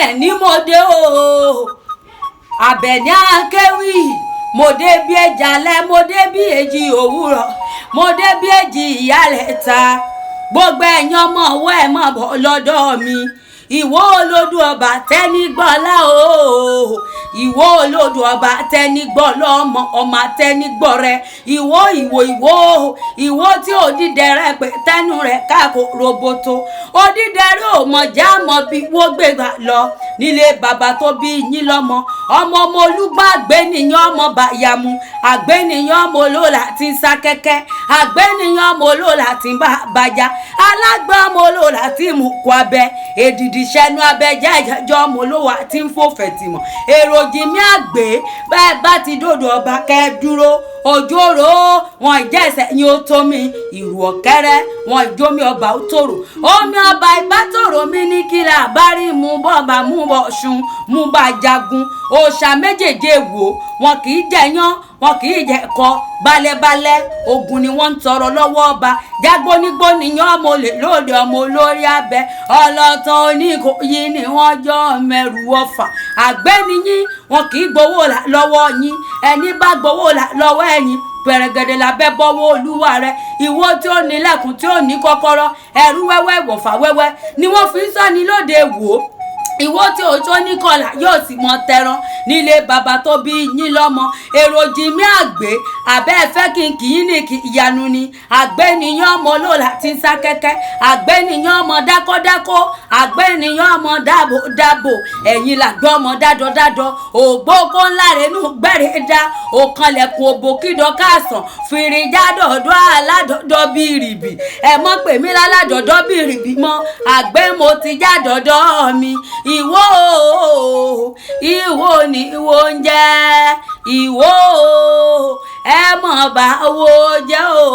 Abeni mo dé o. Abeni Akewi. Mo dé bí ẹ̀jálẹ̀, mo dé bí èjì òwúrọ̀, mo dé bí èjì ìyálẹ̀ta. Gbogbo ẹ̀yin ọmọ ọwọ́ ẹ̀ mọ̀ bọ̀ lọ́dọ̀ mi. Ìwọ olódù ọba tẹ́ni gbọ́lá o. Ìwọ olódù ọba tẹ́ni gbọ́lá ọmọ tẹ́ni gbọ́ rẹ. Ìwọ tí òdìdẹrẹ́ pé tẹ́nu rẹ̀ káàkó roboto. Òdìdẹrẹ́ ò mọ̀ já mọ̀ bí wọ́n gbégbá lọ nílé bàbá tó bí yín lọ́mọ. Ọmọ olúgbà àgbénìyàn ọmọ bàyàmú. Àgbénìyàn ọmọ olóòlà tí ń sá kẹ́kẹ́. Àgbénìyàn ọmọ olóòlà tí ń bá bàjá. Alágbá ọmọ olóòlà tí ń mú kó abẹ. Èdìdì ṣẹnu abẹ jẹ́ ìjọ ọmọ olówà tí ń fò fẹ̀tìmọ̀. Èròjì mi àgbé bẹ́ẹ̀ bá ti dòdò ọba kẹ́ dúró. Òjòrò wọn ìjẹ́sẹ̀ ni ó tó mi. Ìrù ọ̀kẹ́rẹ́ wọn ìjómi ọba ó tòrò. Omi ọba ìbá tòrò mi ní kíra àbárí mú bọ́ọ̀bà mú bọ̀ ṣun mú bá jagun. Òòṣà méjèèjì wò wọn kì í jẹyán wọn kì í jẹ ẹ̀kọ balẹ̀balẹ̀ ogun ni wọ́n ń tọrọ lọ́wọ́ ọba. Jágbónígbó nìyàn ọmọ olè lóde ọmọ olórí abẹ. Ọlọ́tàn Oníkòyí ni wọ́n jọ mẹ́rù ọfà. Àgbẹ̀niyín wọn kì í gbowó lọ́wọ́ yín. Ẹni bá gbowó lọ́wọ́ ẹ̀yin pẹ̀rẹ̀gẹ̀dẹ̀ lábẹ́ bọ́wọ́ olúwa rẹ̀. Ìwọ tí ó ní lẹ́kùn tí ó ní kọ́kọ́rọ́ ẹ̀rú wẹ́wẹ́ ìwọ̀fà wẹ́wẹ́ ni wọ́n fi ń sọ́ni lóde wò. Ìwọ tí ó tó ní kọlà yóò sì mọ tẹran nílé bàbá tó bí yín lọ́mọ. Èròjì mi àgbé àbẹ́ ẹ̀fẹ́ kí yín ní ìyanu ni. Àgbénìyàn ọmọ olóòlà tí ń sá kẹ́kẹ́. Àgbénìyàn ọmọ dákọ́dákó. Àgbénìyàn ọmọ dábò. Ẹ̀yin làgbọ́ ọmọ dádọ́dádọ́. Ògbó kó ńlá rẹ̀ nù gbẹ̀rẹ̀ dá. Òkanlẹ̀kùn òbò kídọ̀ káàsán. Fìrìjà dọ̀dọ̀ aládọ́dọ́ bí rìbì. Ẹ mọ̀ pé mi láládọ́dọ́ bí rìbì mọ́. Àgbé mo ti já dọ̀dọ̀ mi. Ìwọ ni ìwọ ń jẹ́. Ìwọ ẹ mọ̀ bá wo jẹ́ o.